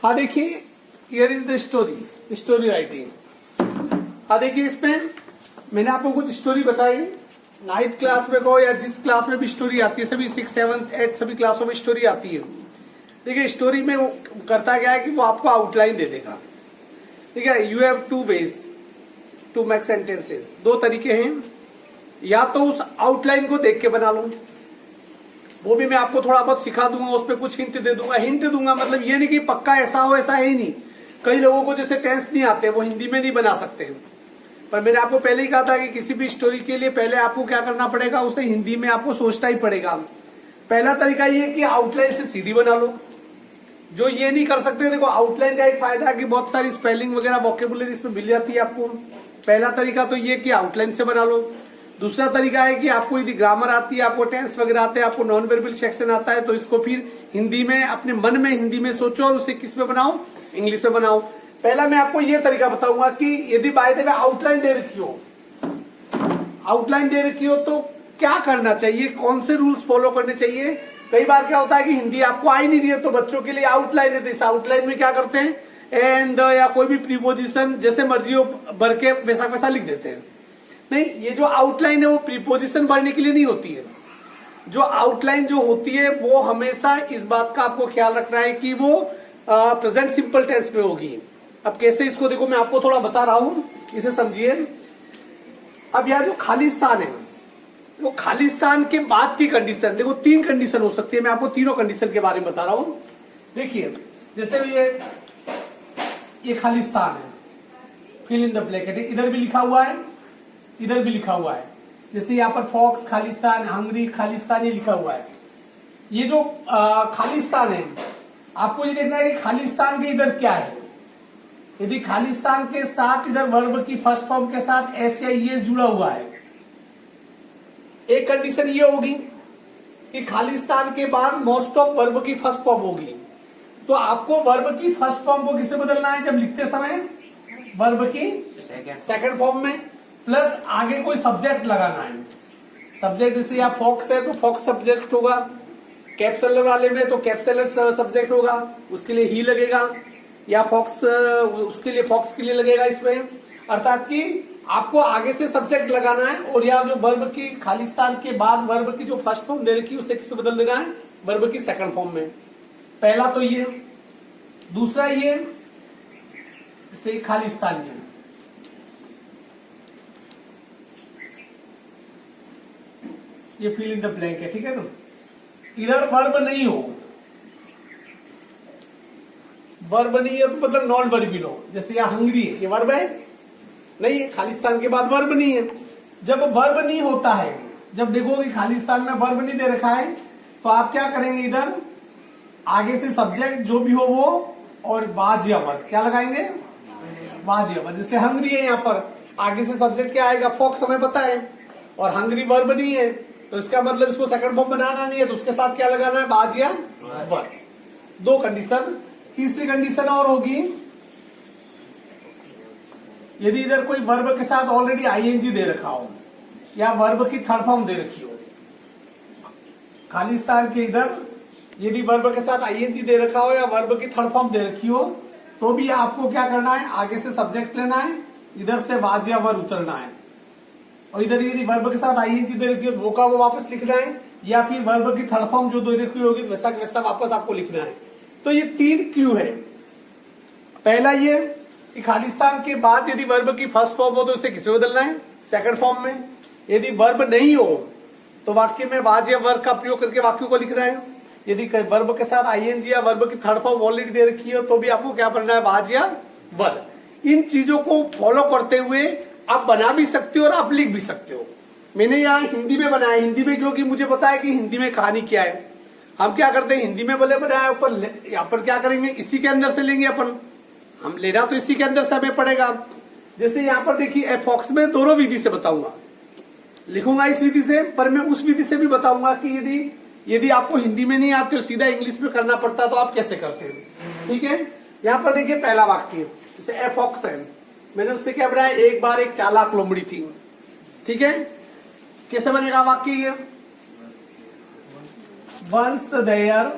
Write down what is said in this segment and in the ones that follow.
हाँ देखिए, here is the story writing. हाँ देखिए, इसमें मैंने आपको कुछ स्टोरी बताई। 9th क्लास में को या जिस क्लास में भी स्टोरी आती है, सभी 6, 7, 8 सभी क्लासों में स्टोरी आती है। देखिए स्टोरी में वो करता क्या है कि वो आपको आउटलाइन दे देगा। ठीक है, you have 2 ways to make sentences. 2 तरीके हैं, या तो उस आउटलाइन को देख के बना लो, वो भी मैं आपको थोड़ा बहुत सिखा दूंगा, उस पर कुछ हिंट दे दूंगा। हिंट दूंगा मतलब ये नहीं कि पक्का ऐसा हो, ऐसा है ही नहीं। कई लोगों को जैसे टेंस नहीं आते, वो हिंदी में नहीं बना सकते हैं, पर मैंने आपको पहले ही कहा था कि किसी भी स्टोरी के लिए पहले आपको क्या करना पड़ेगा, उसे हिंदी में आपको सोचना ही पड़ेगा। पहला तरीका ये कि आउटलाइन से सीधी बना लो। जो ये नहीं कर सकते, देखो आउटलाइन का एक फायदा है कि बहुत सारी स्पेलिंग वगैरह वोकेबुलरी इसमें मिल जाती है आपको। पहला तरीका तो ये कि आउटलाइन से बना लो। दूसरा तरीका है कि आपको यदि ग्रामर आती है, आपको टेंस वगैरह आते हैं, आपको नॉन वर्बल सेक्शन आता है, तो इसको फिर हिंदी में अपने मन में हिंदी में सोचो और उसे किस में बनाओ, इंग्लिश में बनाओ। पहला मैं आपको ये तरीका बताऊंगा कि यदि बाय द वे आउटलाइन दे रखी हो तो क्या करना चाहिए, कौन से रूल्स फॉलो करने चाहिए। कई बार क्या होता है कि हिंदी आपको आई नहीं रही है, तो बच्चों के लिए आउटलाइन है, तो इस आउटलाइन में क्या करते हैं, एंड या कोई भी प्रीपोजिशन जैसे मर्जी हो भर के वैसा वैसा लिख देते हैं। नहीं, ये जो आउटलाइन है वो प्रीपोजिशन भरने के लिए नहीं होती है। जो आउटलाइन जो होती है वो हमेशा इस बात का आपको ख्याल रखना है कि वो प्रेजेंट सिंपल टेंस पे होगी। अब कैसे, इसको देखो मैं आपको थोड़ा बता रहा हूं, इसे समझिए। अब यह जो खालिस्तान है, वो खालिस्तान के बाद की कंडीशन, देखो 3 कंडीशन हो सकती है। मैं आपको तीनों कंडीशन के बारे में बता रहा हूं। देखिए जैसे ये खालिस्तान है, फिल इन द ब्लैंकेट, इधर भी लिखा हुआ है, इधर भी लिखा हुआ है। जैसे यहाँ पर फॉक्स खालिस्तान, हंगरी खालिस्तान, ये लिखा हुआ है। ये जो खालिस्तान है, आपको ये देखना है कि खालिस्तान के इधर क्या है। यदि खालिस्तान के साथ इधर वर्ब की फर्स्ट फॉर्म के साथ एस या ई जुड़ा हुआ है, एक कंडीशन ये होगी कि खालिस्तान के बाद मोस्ट ऑफ वर्ब की फर्स्ट फॉर्म होगी। तो आपको वर्ब की फर्स्ट फॉर्म को किसमें बदलना है, जब लिखते समय वर्ब की सेकंड फॉर्म में, प्लस आगे कोई सब्जेक्ट लगाना है। सब्जेक्ट जैसे यहाँ फॉक्स है तो फॉक्स सब्जेक्ट होगा, कैप्सुलर वाले में तो कैप्सुलर सब्जेक्ट होगा, उसके लिए ही लगेगा, या फॉक्स उसके लिए फॉक्स के लिए लगेगा इसमें। अर्थात कि आपको आगे से सब्जेक्ट लगाना है, और या जो वर्ब की खालिस्तान के बाद वर्ब की जो फर्स्ट फॉर्म दे रखी है उसे किसमें बदल देना है, वर्ब की सेकंड फॉर्म में। पहला तो ये। दूसरा ये से खालिस्तानी है, ये फिल इन द ब्लैंक है, ठीक है ना। इधर वर्ब नहीं हो, वर्ब नहीं है तो मतलब नॉन वर्बिल हो। जैसे यहाँ हंगरी है, ये वर्ब है नहीं है, खालिस्तान के बाद वर्ब नहीं है। जब वर्ब नहीं होता है, जब देखो कि खालिस्तान में वर्ब नहीं दे रखा है, तो आप क्या करेंगे, इधर आगे से सब्जेक्ट जो भी हो वो, और वाज या वर्ब क्या लगाएंगे, वाज या वर्ब। जैसे हंगरी है, यहाँ पर आगे से सब्जेक्ट क्या आएगा, फॉक्स हमें पता है, और हंगरी वर्ब नहीं है, तो इसका मतलब इसको सेकंड फॉर्म बनाना नहीं है, तो उसके साथ क्या लगाना है, वाज या वर्ब। 2 कंडीशन। तीसरी कंडीशन और होगी, यदि इधर कोई वर्ब के साथ ऑलरेडी आईएनजी दे रखा हो, या वर्ब की थर्ड फॉर्म दे रखी हो। खालिस्तान के इधर यदि वर्ब के साथ आईएनजी दे रखा हो या वर्ब की थर्ड फॉर्म दे रखी हो, तो भी आपको क्या करना है, आगे से सब्जेक्ट लेना है, इधर से वाज या वर्ब उतरना है, और इधर यदि वर्ब के साथ आईएनजी दे रखी हो तो वो का वो वापस लिखना है, या फिर वर्ब की थर्ड फॉर्म जो दे रखी होगी वैसा वैसा वापस आपको लिखना है। तो ये 3 क्लू है। पहला ये कि खालिस्तान के बाद यदि वर्ब की फर्स्ट फॉर्म हो तो उसे किसमें बदलना है, सेकंड फॉर्म में। यदि वर्ब नहीं हो तो वाक्य में वाज या वर्ब का प्रयोग करके वाक्यों को लिखना है। यदि वर्ब के साथ आईएनजी या वर्ब की थर्ड फॉर्म ऑलरेडी दे रखी हो तो भी आपको क्या पढ़ना है, वाज या वर्ब। इन चीजों को फॉलो करते हुए आप बना भी सकते हो और आप लिख भी सकते हो। मैंने यहाँ हिंदी में बनाया, हिंदी में क्योंकि मुझे पता है कि हिंदी में कहानी क्या है। हम क्या करते हैं, हिंदी में बोले बनाया, ऊपर यहाँ पर क्या करेंगे, इसी के अंदर से लेंगे अपन, हम लेना तो इसी के अंदर से हमें पड़ेगा। जैसे यहाँ पर देखिए फॉक्स में दोनों विधि से बताऊंगा, लिखूंगा इस विधि से, पर मैं उस विधि से भी बताऊंगा कि यदि आपको हिंदी में नहीं आती और सीधा इंग्लिश में करना पड़ता तो आप कैसे करते हैं। ठीक है, यहाँ पर देखिए पहला वाक्य, जैसे ए फॉक्स है, मैंने उससे क्या बनाया, एक बार एक चालाक लोमड़ी थी। ठीक है, कैसे बनेगा वाक्य ये, once there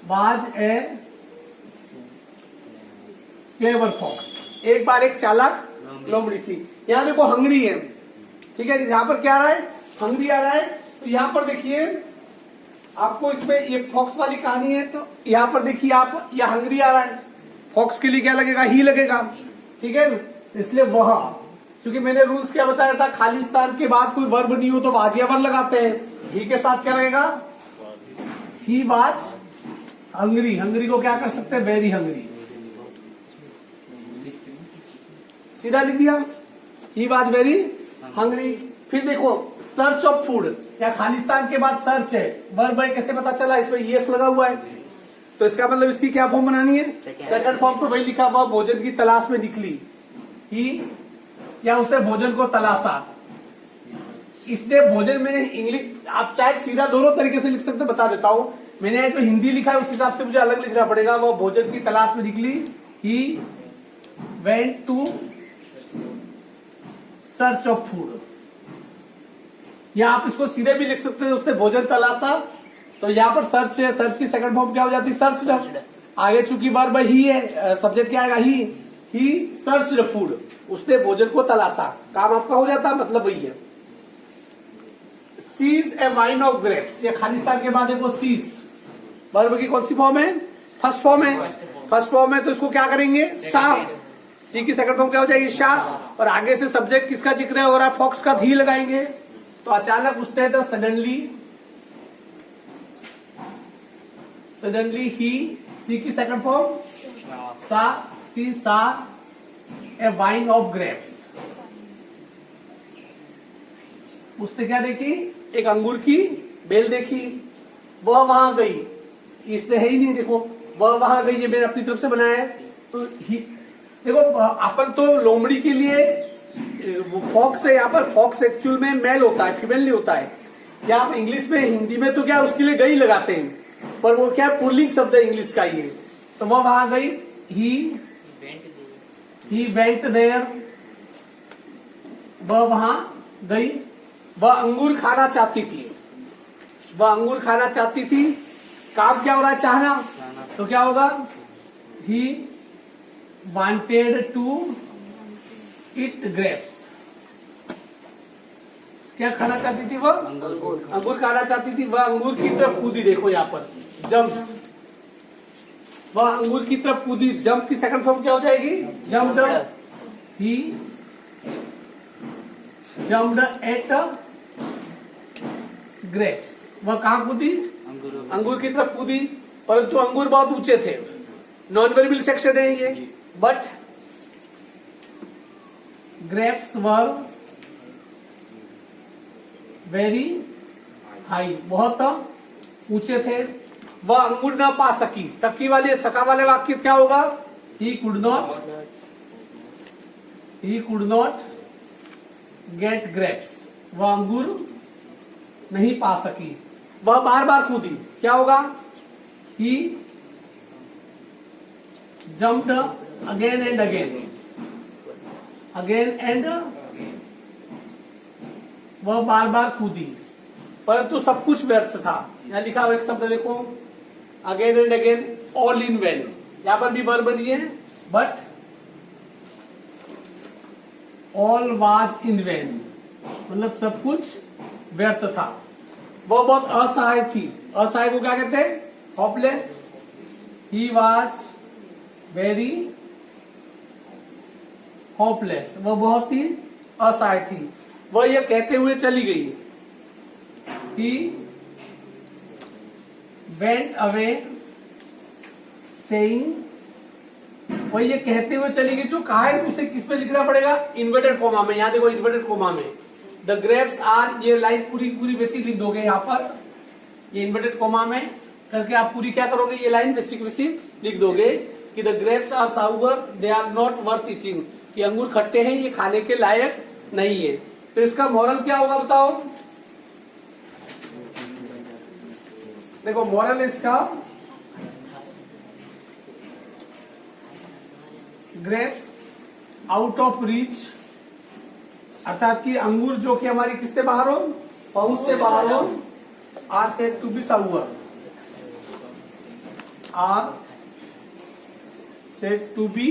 was a clever fox, एक बार एक चालाक लोमड़ी थी। यहाँ देखो हंगरी है, ठीक है, यहाँ पर क्या आ रहा है, हंगरी आ रहा है। तो यहाँ पर देखिए आपको इसमें ये फॉक्स वाली कहानी है, तो यहाँ पर देखिए आप यह हंगरी आ रहा है, फॉक्स के लिए क्या लगेगा, ही लगेगा, ठीक है। इसलिए वह, क्योंकि मैंने रूल्स क्या बताया था, खालिस्तान के बाद कोई वर्ब नहीं हो तो वाजिया वर्ब लगाते हैं, ही के साथ क्या लगेगा, ही वाज हंगरी, हंगरी को क्या कर सकते हैं, वेरी हंगरी, सीधा लिख दिया, ही वाज वेरी हंगरी। फिर देखो सर्च ऑफ फूड, या खालिस्तान के बाद सर्च है, वर्ब है, कैसे पता चला, इसमें यस लगा हुआ है, तो इसका मतलब इसकी क्या फॉर्म बनानी है, सेकंड फॉर्म। तो वही लिखा हुआ, भोजन की तलाश में निकली, ही, या उसने भोजन को तलाशा, इसने भोजन में इंग्लिश, आप चाहे सीधा दोनों तरीके से लिख सकते, बता देता हूं। मैंने जो हिंदी लिखा है उस हिसाब से मुझे अलग लिखना पड़ेगा, वो भोजन की तलाश में निकली, he went to search of food, या आप इसको सीधे भी लिख सकते हैं, उसने भोजन तलाशा, तो यहाँ पर सर्च है, सर्च की सेकंड फॉर्म क्या हो जाती है, सर्च। आगे चूंकि वर्ब ही है, सब्जेक्ट क्या आएगा, ही सर्च फूड, उसने भोजन को तलाशा, काम आपका हो जाता, मतलब वही है। Sees a vine of grapes, ये खालिस्तान के बाद देखो सीज, वर्ब की कौन सी फॉर्म है, फर्स्ट फॉर्म है, फर्स्ट फॉर्म है, तो इसको क्या करेंगे, सा, सी की सेकंड फॉर्म क्या हो जाएगी, शाह, और आगे से सब्जेक्ट किसका जिक्र हो रहा है, फॉक्स का, धी लगाएंगे, तो अचानक उसने तो सडनली ही, सी की सेकंड फॉर्म सा, सी सा ए वाइन ऑफ ग्रेप्स, उसने क्या देखी, एक अंगूर की बेल देखी, वह वहां गई, इसने है ही नहीं, देखो वह वहां गई, ये मैंने अपनी तरफ से बनाया है, तो ही, देखो अपन तो लोमड़ी के लिए फॉक्स है, यहाँ पर फॉक्स एक्चुअल में मेल होता है, फीमेल नहीं होता है, या आप इंग्लिश में, हिंदी में तो क्या उसके लिए गई लगाते हैं, पर वो क्या पुल्लिंग शब्द है इंग्लिश का ये, तो वह वहां गई, ही वेंट देयर, वह वहां गई, वह अंगूर खाना चाहती थी, वह अंगूर खाना चाहती थी, काम क्या हो रहा है, चाहना, तो क्या होगा, he wanted to eat grapes, क्या खाना चाहती थी वह, अंगूर खाना चाहती थी, वह अंगूर की तरफ कूदी, देखो यहाँ पर जंप्स, वह अंगूर की तरफ कूदी, जंप की सेकंड फॉर्म क्या हो जाएगी, जम्प्ड, ही जम्प्ड एट ग्रेप्स, वह कहाँ कूदी, अंगूर की तरफ कूदी, परंतु अंगूर बहुत ऊंचे थे, नॉन वेरिएबल सेक्शन है ये, but grapes were very high, बहुत ऊंचे थे, वह अंगूर ना पा सकी, सकी वाले सका वाले वाक्य क्या होगा, he could not gate grapes, वह अंगूर नहीं पा सकी, वह बार बार कूदी, क्या होगा, ही जम्प्ड अगेन एंड वह बार बार कूदी, परंतु सब कुछ व्यर्थ था। यहाँ लिखा हुआ एक शब्द देखो, again and again, all in when, यहाँ पर भी वर्ब बनी है, but all was in when, मतलब सब कुछ व्यर्थ था। वह बहुत असहाय थी, असहाय को क्या कहते हैं, hopeless, he was very hopeless, वह बहुत ही असहाय थी, वह यह कहते हुए चली गई, ही वेंट अवे सेइंग, वह ये कहते हुए चली गई, जो कहा है उसे किस पे लिखना पड़ेगा, इन्वर्टेड कोमा में, यहाँ देखो इन्वर्टेड कोमा में, द ग्रेप्स आर, ये लाइन पूरी वैसी लिख दोगे यहाँ पर, ये इन्वर्टेड कोमा में करके आप पूरी क्या करोगे, ये लाइन वैसी लिख दोगे कि the grapes are sour, they are not worth eating, कि अंगूर खट्टे हैं, ये खाने के लायक नहीं है। तो इसका मॉरल क्या होगा बताओ, देखो मॉरल इसका, ग्रेप्स आउट ऑफ रीच, अर्थात कि अंगूर जो कि हमारी किससे बाहर हो, पहुंच से बाहर हो, are said to be sour, are said to be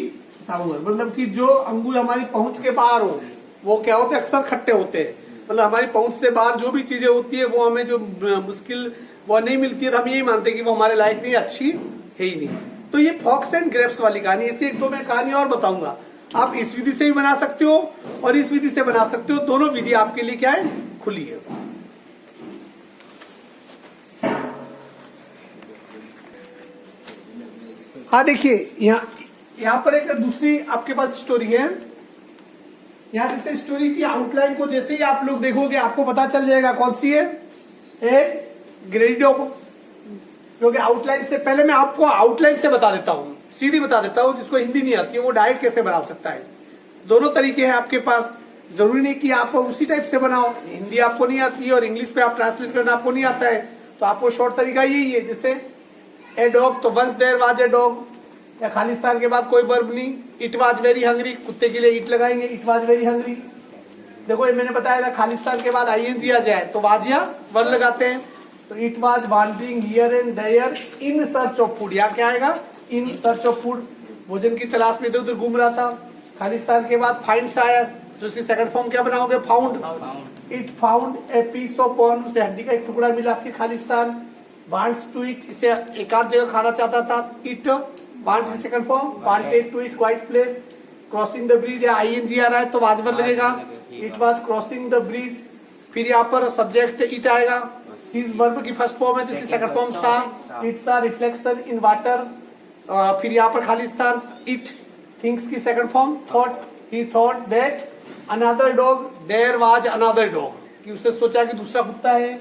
sour, मतलब कि जो अंगूर हमारी पहुंच के बाहर हो वो क्या होते हैं, अक्सर खट्टे होते हैं। मतलब हमारी पहुंच से बाहर जो भी चीजें होती है वो हमें जो मुश्किल वो नहीं मिलती है, तो हम यही मानते हैं कि वो हमारे लायक नहीं, अच्छी है ही नहीं। तो ये फॉक्स एंड ग्रेप्स वाली कहानी, ऐसी एक दो मैं कहानी और बताऊंगा। आप इस विधि से भी बना सकते हो और इस विधि से बना सकते हो, दोनों विधि आपके लिए क्या है, खुली है। हाँ देखिए, यहाँ पर एक दूसरी आपके पास स्टोरी है। यहाँ जैसे स्टोरी की आउटलाइन को जैसे ही आप लोग देखोगे आपको पता चल जाएगा कौन सी है, ग्रेडियो। क्योंकि आउटलाइन से पहले मैं आपको आउटलाइन से बता देता हूँ, सीधी बता देता हूँ। जिसको हिंदी नहीं आती है वो डायरेक्ट कैसे बना सकता है। दोनों तरीके हैं आपके पास, जरूरी नहीं कि आप उसी टाइप से बनाओ। हिंदी आपको नहीं आती है और इंग्लिश पे आप ट्रांसलेट करना आपको नहीं आता है, तो आपको शॉर्ट तरीका यही है। जैसे ए डॉग, तो once there was a dog, या खालिस्तान के बाद कोई वर्ब नहीं। इट वाज वेरी हंग्री, कुत्ते के लिए इट लगाएंगे, इट वाज वेरी हंग्री। देखो ये मैंने बताया था, खालिस्तान के बाद आईएनजी आ जाए तो वाजिया वर्ब लगाते हैं। तो it was wandering here and there in search of food, यहाँ क्या आएगा, इन सर्च ऑफ फूड, भोजन की तलाश में इधर उधर घूम रहा था। खालिस्तान के बाद फाइंड्स आया, तो उसकी सेकंड फॉर्म क्या बनाओगे, found. It found a piece of bone, उसे हड्डी का एक टुकड़ा मिला आपके खालिस्तान। वांट्स टू इट, इसे एक आध जगह खाना चाहता था, इट। वांट की second form, wanted to it quite place. Crossing the bridge, या आईएनजी आ रहा है तो वाज वर्ब लगेगा, it was crossing the bridge. फिर यहाँ पर सब्जेक्ट इट आएगा, सीज वर्ब की फर्स्ट फॉर्म है, जिसकी second form saw, it's a reflection in water. फिर यहाँ पर खालिस्तान, इट। थिंग्स की second form thought, he thought that another dog, there was another dog, कि उसने सोचा कि दूसरा कुत्ता है।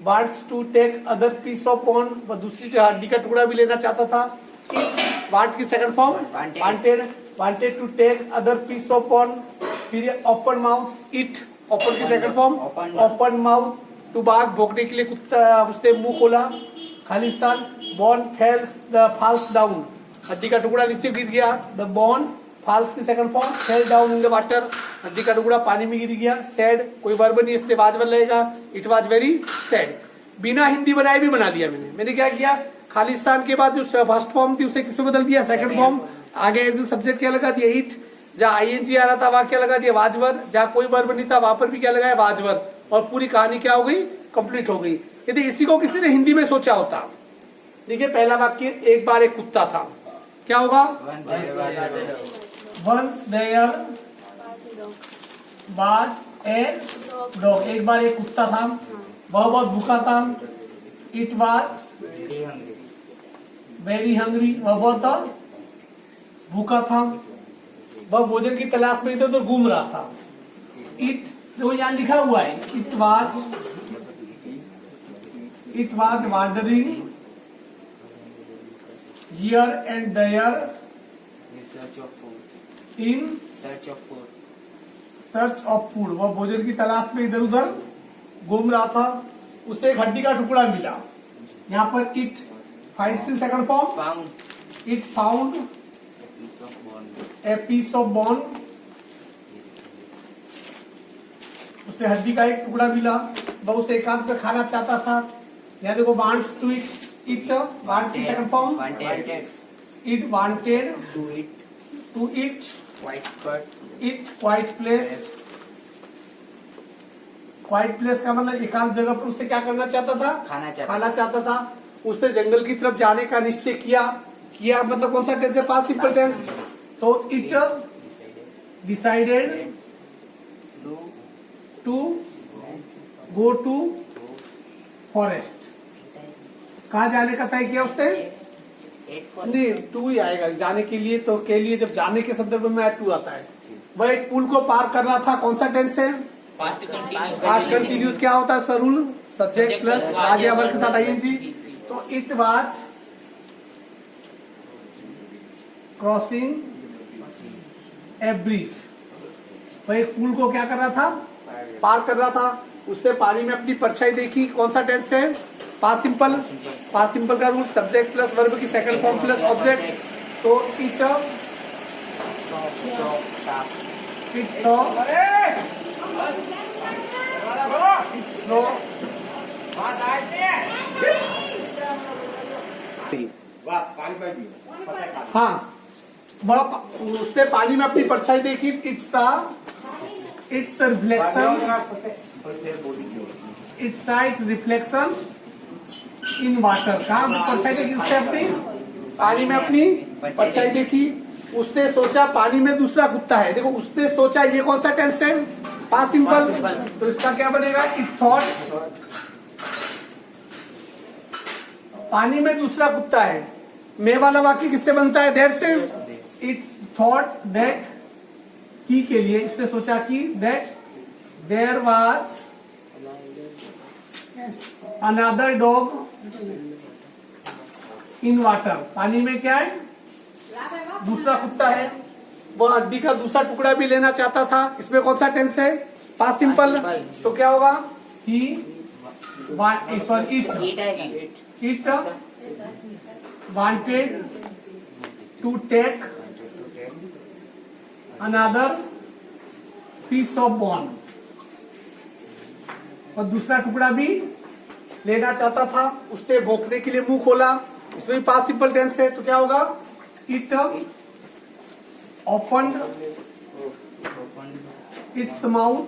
Wants to take other piece of bone, वह दूसरी हड्डी का टुकड़ा भी लेना चाहता था। वांट की second form wanted, wanted to take other piece of bone. फिर ओपन माउथ, इट। ओपन की second form open mouth, to bark, भोंकने के लिए कुत्ता, उसने मुंह खोला। खालिस्तान, बॉन फॉल्स डाउन, हड्डी का टुकड़ा नीचे गिर गया। द बॉन फॉल्स की second form fell down in the water, हड्डी का टुकड़ा पानी में गिर गया। सैड, कोई वर्ब नहीं, इसलिए वाज वर्ब लगेगा, इट वाज वेरी सैड। बिना हिंदी बनाए भी बना दिया मैंने क्या किया, खालिस्तान के बाद जो फर्स्ट फॉर्म थी उसे किस पे बदल दिया, सेकंड फॉर्म। आगे एज ए सब्जेक्ट क्या लगा दिया, इट। जहाँ आईएनजी आ रहा था वहां क्या लगा दिया, वाज वर्ब। जहाँ कोई वर्ब नहीं था वहां पर भी क्या लगाया, वाज वर्ब। और पूरी कहानी क्या हो गई, कंप्लीट हो गई। यदि इसी को किसी ने हिंदी में सोचा होता, देखिए पहला वाक्य, एक बार एक कुत्ता था, क्या होगा, once there was a dog, एक बार एक कुत्ता था, वह बहुत भूखा था। इट वाज वेरी हंग्री, वह बहुत भूखा था, वह भोजन की तलाश में इधर उधर घूम रहा था। इट, जो यहाँ लिखा हुआ है, it was wandering here and there in search of food, वह भोजन की तलाश में इधर उधर घूम रहा था। उसे एक हड्डी का टुकड़ा मिला। यहाँ पर it finds in second form, it found a piece of bone, उसे हड्डी का एक टुकड़ा मिला, वह उसे एकांत में खाना चाहता था। यहाँ देखो, wants to it, it. Want की second form it, wanted to it quite place. Quiet place का मतलब एकांत जगह पर उसे क्या करना चाहता था, खाना चाहता था। उसने जंगल की तरफ जाने का निश्चय किया मतलब कौन सा टेंस है, पास्ट सिंपल टेंस। तो it decided to go to forest, कहा जाने का तय किया उसने, नहीं टू ही आएगा जाने के लिए, तो के लिए जब जाने के संदर्भ में टू आता है। वह एक पुल को पार कर रहा था, कौन सा टेंस है, पास्ट कंटिन्यूस। क्या होता है सर रूल, सब्जेक्ट प्लस आज या वर्ब के साथ आईएनजी। तो it was crossing A bridge, वह एक पुल को क्या कर रहा था, पार कर रहा था। उसने पानी में अपनी परछाई देखी, कौन सा टेंस है, पास्ट सिंपल। पास्ट सिंपल का रूल सब्जेक्ट प्लस वर्ब की सेकंड फॉर्म प्लस ऑब्जेक्ट। तो इट सॉ हाँ वह उसने पानी में अपनी परछाई देखी, इट्स रिफ्लेक्शन इन वाटर। कहा परछाई देखी उसने अपनी पानी में अपनी परछाई देखी। उसने सोचा पानी में दूसरा कुत्ता है। देखो उसने सोचा, ये कौन सा टेंस है? Past simple. तो इसका क्या बनेगा? इट थॉट, पानी में दूसरा कुत्ता है। मैं वाला वाक्य किससे बनता है? देयर से। इट थॉट दैट, की के लिए उसने सोचा कि that there was another dog in water. पानी में क्या है? दूसरा कुत्ता है। वह हड्डी का दूसरा टुकड़ा भी लेना चाहता था। इसमें कौन सा टेंस है? Past simple. तो क्या होगा? He it wanted to take another piece of bone. और दूसरा टुकड़ा भी लेना चाहता था। उसने भौंकने के लिए मुंह खोला। इसमें भी पास्ट सिंपल टेंस है। तो क्या होगा? It opened its mouth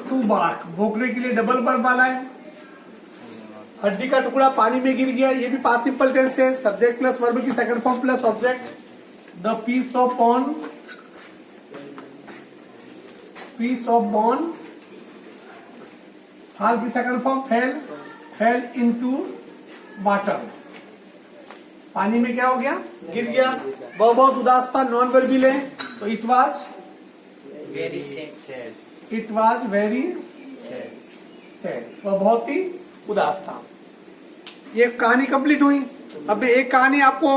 to bark. भौंकने के लिए डबल वर्ब वाला है। हड्डी का टुकड़ा पानी में गिर गया, ये भी पास्ट सिंपल टेंस है। सब्जेक्ट प्लस वर्ब की second form plus object. The piece of bone हाल की second form fell into water. पानी में क्या हो गया? गिर गया। वह बहुत उदास था, नॉन वर्बिल है। तो इट वाज वेरी सैड। वह बहुत ही उदास था। ये कहानी कंप्लीट हुई। अब एक कहानी आपको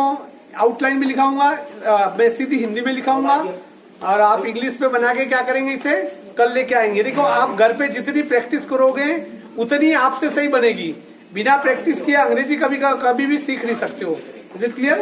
आउटलाइन में लिखाऊंगा, मैं सीधी हिंदी में लिखाऊंगा और आप इंग्लिश में बना के क्या करेंगे, इसे कल लेके आएंगे। देखो आप घर पे जितनी प्रैक्टिस करोगे उतनी आपसे सही बनेगी। बिना प्रैक्टिस किए अंग्रेजी कभी भी सीख नहीं सकते हो। Is it clear?